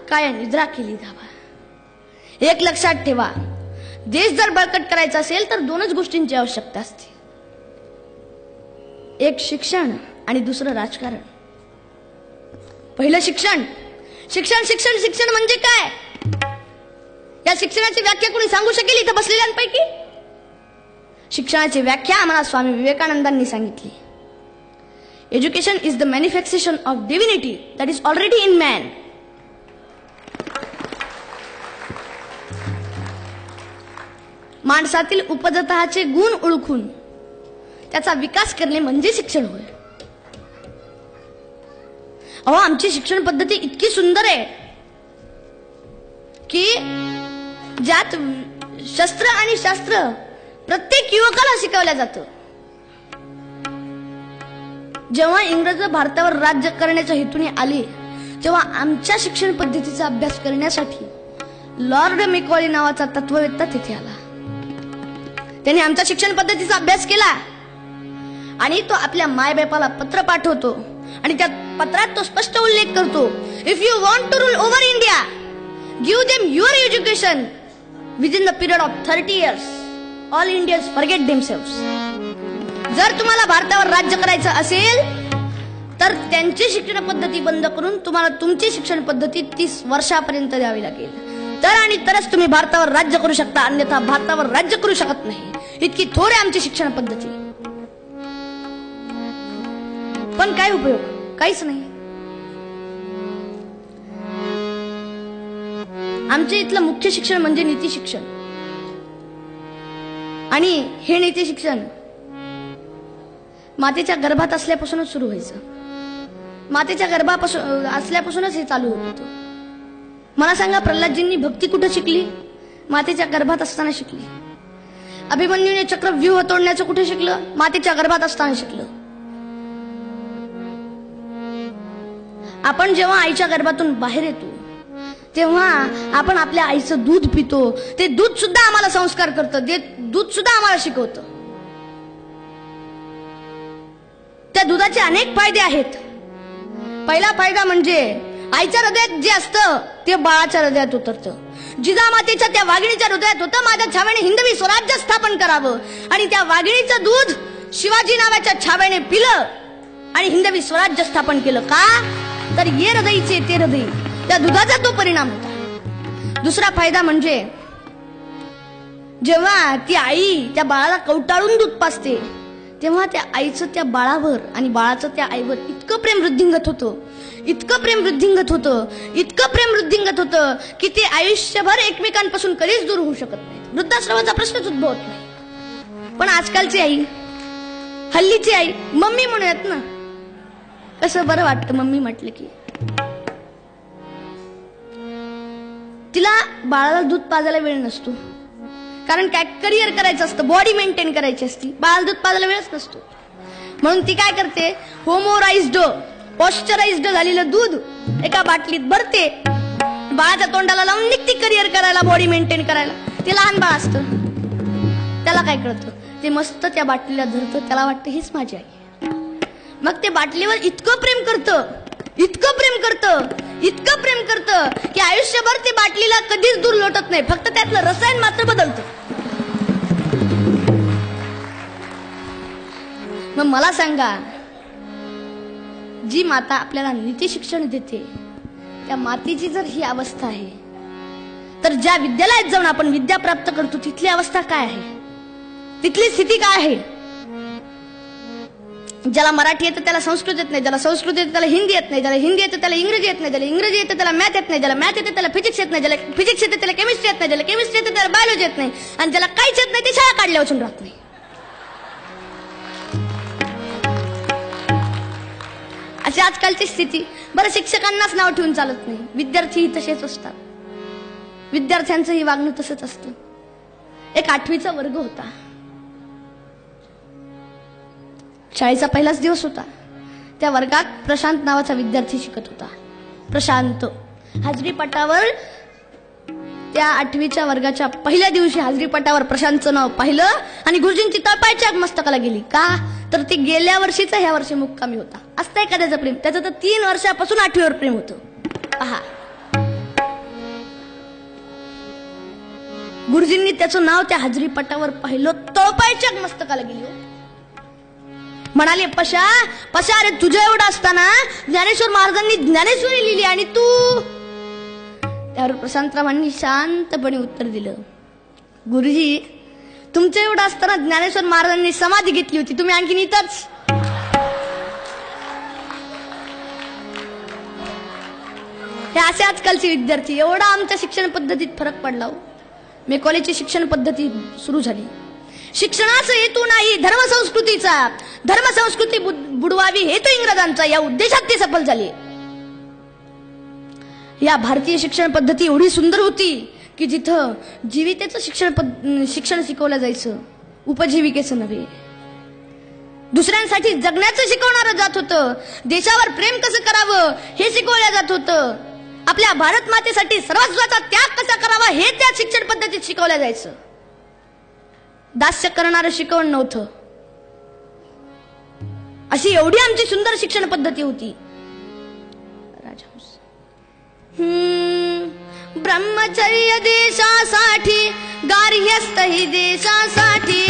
काय निद्रा केली धावा. एक लक्षात ठेवा, देश जर बळकट करायचा असेल तर दोनच गोष्टींची आवश्यकता असते. एक शिक्षण आणि दुसरं राजकारण. पहिलं शिक्षण. शिक्षण शिक्षण शिक्षण म्हणजे काय? या शिक्षणाची व्याख्या कोणी सांगू शकेल इथं बसलेल्यांपैकी? शिक्षणाची व्याख्या आम्हाला स्वामी विवेकानंदांनी सांगितली. Education is the manifestation of divinity that is already in man. माणसातील उपजतःचे गुण ओळखून त्याचा विकास करणे म्हणजे शिक्षण होय. अहो, आमची शिक्षण पद्धती इतकी सुंदर आहे की ज्यात शस्त्र आणि शास्त्र प्रत्येक युवकाला शिकवलं जातं. जेव्हा इंग्रज भारतावर राज्य करण्याच्या हेतूने आले तेव्हा आमच्या शिक्षण पद्धतीचा अभ्यास करण्यासाठी लॉर्ड मेकॉले नावाचा तत्ववेत्ता तिथे आला. त्याने आमच्या शिक्षण पद्धतीचा अभ्यास केला आणि तो आपल्या मायबापाला पत्र पाठवतो आणि त्या पत्रात तो स्पष्ट उल्लेख करतो, if you want to rule over India give them your education within the period of 30 years. All Indians forget themselves. जर तुम्हाला भारतावर राज्य करायचं असेल तर त्यांची शिक्षण पद्धती बंद करून तुम्हाला तुमची शिक्षण पद्धती 30 वर्षापर्यंत द्यावी लागेल. तर आणि तरच तुम्ही भारतावर राज्य करू शकता, अन्यथा भारतावर राज्य करू शकत नाही. इतकी थोडी आमची शिक्षण पद्धती. पण काय उपयोग? काहीच नाही. आमच्या इथलं मुख्य शिक्षण म्हणजे नीती शिक्षण. आणि हे नीती शिक्षण मातेच्या गर्भात असल्यापासूनच सुरू व्हायचं. मातेच्या गर्भापासून असल्यापासूनच हे चालू होत होतं. मला सांगा, प्रल्हादजींनी भक्ती कुठं शिकली? मातेच्या गर्भात असताना शिकली. अभिमन्यूने चक्रव्यूह तोडण्याचं कुठे शिकलं? मातेच्या गर्भात असताना शिकलं. आपण जेव्हा आईच्या गर्भातून बाहेर येतो तेव्हा आपण आपल्या आईचं दूध पितो. ते दूध सुद्धा आम्हाला संस्कार करतं, ते दूध सुद्धा आम्हाला शिकवतं. त्या दुधाचे अनेक फायदे आहेत. पहिला फायदा म्हणजे आईच्या हृदयात जे असतं ते बाळाच्या हृदयात उतरतं. जिजामातेच्या त्या वाघिणीच्या हृदयात होतं, माझ्या छाव्याने हिंदवी स्वराज्य स्थापन करावं. आणि त्या वाघिणीचं दूध शिवाजी नावाच्या छाव्याने पिलं आणि हिंदवी स्वराज्य स्थापन केलं. का? तर ये हृदयीचे ते हृदय, त्या दुधाचा तो परिणाम होता. दुसरा फायदा म्हणजे जेव्हा ती आई त्या बाळाला कवटाळून दूध पाजते तेव्हा त्या आईचं त्या बाळावर आणि बाळाचं त्या आईवर इतकं प्रेम वृद्धिंगत होतं, इतकं प्रेम वृद्धिंगत होतं, इतकं प्रेम वृद्धिंगत होतं की ते आयुष्यभर एकमेकांपासून कधीच दूर होऊ शकत नाही. वृद्धाश्रमाचा प्रश्नच उद्भवत नाही. पण आजकालची आई, हल्लीची आई, मम्मी म्हणूयात ना, कसं बरं वाटतं मम्मी म्हटलं की. तिला बाळाला दूध पाजायला वेळ नसतो, कारण काय करिअर करायचं असतं, बॉडी मेंटेन करायची असती. बाळाला दूध पाजायला वेळच नसतो. म्हणून ती काय करते, होमोराइज्ड पॉश्चराइज्ड झालेलं दूध एका बाटलीत भरते, बाळाच्या तोंडाला लावून निघते करिअर करायला, बॉडी मेंटेन करायला. ते लहान बाळ असतं, त्याला काय कळतं? ते मस्त त्या बाटलीला धरतं, त्याला वाटतं हीच माझी आई. मग ते बाटलीवर इतकं प्रेम करतं, इतकं प्रेम करतं, इतकं प्रेम करतं की आयुष्यभर ते बाटलीला कधीच दूर लोटत नाही. फक्त त्यातलं रसायन मात्र बदलतं. मग मला सांगा, जी माता आपल्याला नीती शिक्षण देते त्या मातेची जर ही अवस्था आहे, तर ज्या विद्यालयात जाऊन आपण विद्या प्राप्त करतो तिथली अवस्था काय आहे, तिथली स्थिती काय आहे? ज्याला मराठी येतं त्याला संस्कृत येत नाही, ज्याला संस्कृत येतं त्याला हिंदी येत नाही, ज्याला हिंदी येतं त्याला इंग्रजी येत नाही, ज्याला इंग्रजी येतं त्याला मॅथ येत नाही, ज्याला मॅथ येतं त्याला फिजिक्स येत नाही, ज्याला फिजिक्स येतं त्याला केमिस्ट्री येत नाही, ज्याला केमिस्ट्री येतं त्याला बायोलॉजी येत नाही, आणि ज्याला काहीच येत नाही ते शाळा काढल्या वाचून राहत नाही. अशी आजकालची स्थिती. बरं, शिक्षकांनाच नाव ठेवून चालत नाही, विद्यार्थीही तसेच असतात. विद्यार्थ्यांचंही वागणं तसंच असतं. एक 8वीचा वर्ग होता, शाळेचा पहिलाच दिवस होता. त्या वर्गात प्रशांत नावाचा विद्यार्थी शिकत होता. प्रशांत हाजरीपटावर त्या 8वीच्या वर्गाच्या पहिल्या दिवशी हाजरीपटावर प्रशांतचं नाव पाहिलं आणि गुरुजींची तळपायच्या मस्तकाला गेली. का? तर ते गेल्या वर्षीचा ह्या वर्षी मुक्कामी होता. असतं एखाद्याचं प्रेम, त्याचं तर 3 वर्षापासून 8वीवर प्रेम होतं. पहा, गुरुजींनी त्याचं नाव त्या हजरीपटावर पाहिलं, तळपायच्या मस्तकाला गेली हो. म्हणाले, पशा पशा, अरे तुझ्या एवढं असताना ज्ञानेश्वर महाराजांनी ज्ञानेश्वरी लिहिली आणि तू. त्यावर प्रशांतरावांनी शांतपणे उत्तर दिलं, गुरुजी तुमच्या एवढं असताना ज्ञानेश्वर महाराजांनी समाधी घेतली होती, तुम्ही आणखीन इथंच. हे असे आजकालचे विद्यार्थी. एवढा आमच्या शिक्षण पद्धतीत फरक पडला हो. मेकॉलेजची शिक्षण पद्धती सुरू झाली. शिक्षणाचा हेतू नाही धर्मसंस्कृतीचा, धर्मसंस्कृती बुडवावी हेतू इंग्रजांचा, या उद्देशात ती सफल झाली. या भारतीय शिक्षण पद्धती एवढी सुंदर होती की जिथं जीवितेचं शिक्षण शिकवलं जायचं, उपजीविकेचं नव्हे. दुसऱ्यांसाठी जगण्याचं शिकवणारं जात होतं. देशावर प्रेम कसं करावं हे शिकवलं जात होतं. आपल्या भारत मातेसाठी सर्वस्वाचा त्याग कसा करावा हे त्या शिक्षण पद्धतीत शिकवलं जायचं. दास्य करणारं शिकवण नव्हतं. अशी एवढी आमची सुंदर शिक्षण पद्धती होती. राजहंस ब्रह्मचर्य देशासाठी, गार्हस्थ्य ही देशासाठी,